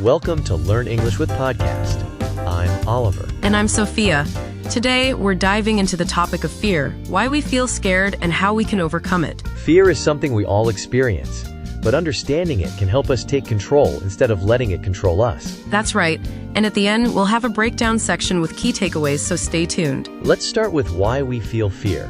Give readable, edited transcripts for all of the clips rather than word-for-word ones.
Welcome to Learn English with Podcast. I'm Oliver. And I'm Sophia. Today, we're diving into the topic of fear, why we feel scared, and how we can overcome it. Fear is something we all experience, but understanding it can help us take control instead of letting it control us. That's right. And at the end, we'll have a breakdown section with key takeaways, so stay tuned. Let's start with why we feel fear.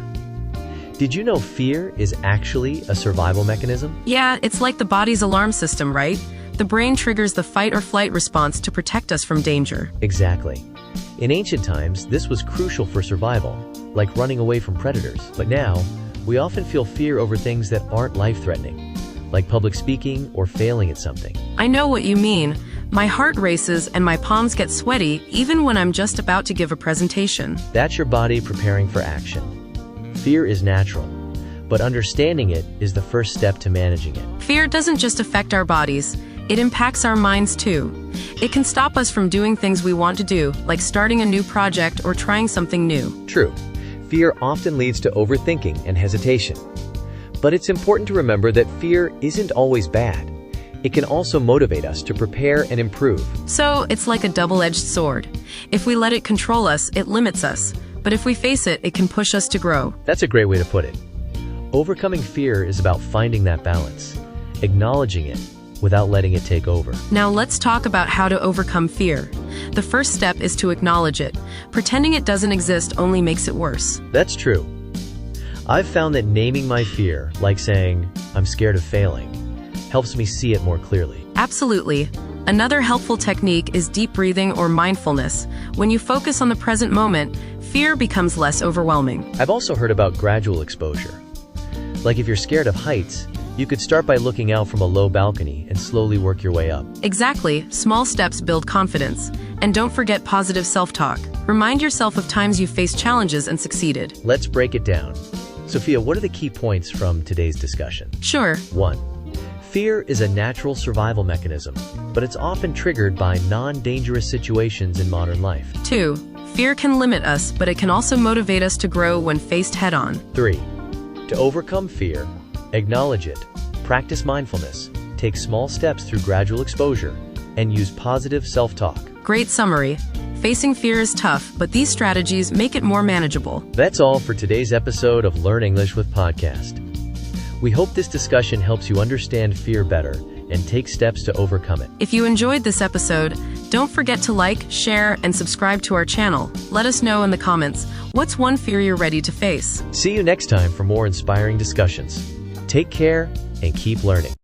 Did you know fear is actually a survival mechanism? Yeah, it's like the body's alarm system, right? The brain triggers the fight or flight response to protect us from danger. Exactly. In ancient times, this was crucial for survival, like running away from predators. But now, we often feel fear over things that aren't life-threatening, like public speaking or failing at something. I know what you mean. My heart races and my palms get sweaty even when I'm just about to give a presentation. That's your body preparing for action. Fear is natural, but understanding it is the first step to managing it. Fear doesn't just affect our bodies. It impacts our minds too. It can stop us from doing things we want to do, like starting a new project or trying something new. True. Fear often leads to overthinking and hesitation. But it's important to remember that fear isn't always bad. It can also motivate us to prepare and improve. So, it's like a double-edged sword. If we let it control us, it limits us. But if we face it, it can push us to grow. That's a great way to put it. Overcoming fear is about finding that balance, acknowledging it, without letting it take over. Now let's talk about how to overcome fear. The first step is to acknowledge it. Pretending it doesn't exist only makes it worse. That's true. I've found that naming my fear, like saying, "I'm scared of failing," helps me see it more clearly. Absolutely. Another helpful technique is deep breathing or mindfulness. When you focus on the present moment, fear becomes less overwhelming. I've also heard about gradual exposure. Like if you're scared of heights, you could start by looking out from a low balcony and slowly work your way up. Exactly. Small steps build confidence. And don't forget positive self-talk. Remind yourself of times you've faced challenges and succeeded. Let's break it down. Sophia, what are the key points from today's discussion? Sure. 1. Fear is a natural survival mechanism, but it's often triggered by non-dangerous situations in modern life. 2. Fear can limit us, but it can also motivate us to grow when faced head-on. 3. To overcome fear, acknowledge it, practice mindfulness, take small steps through gradual exposure, and use positive self-talk. Great summary. Facing fear is tough, but these strategies make it more manageable. That's all for today's episode of Learn English with Podcast. We hope this discussion helps you understand fear better and take steps to overcome it. If you enjoyed this episode, don't forget to like, share, and subscribe to our channel. Let us know in the comments, what's one fear you're ready to face? See you next time for more inspiring discussions. Take care and keep learning.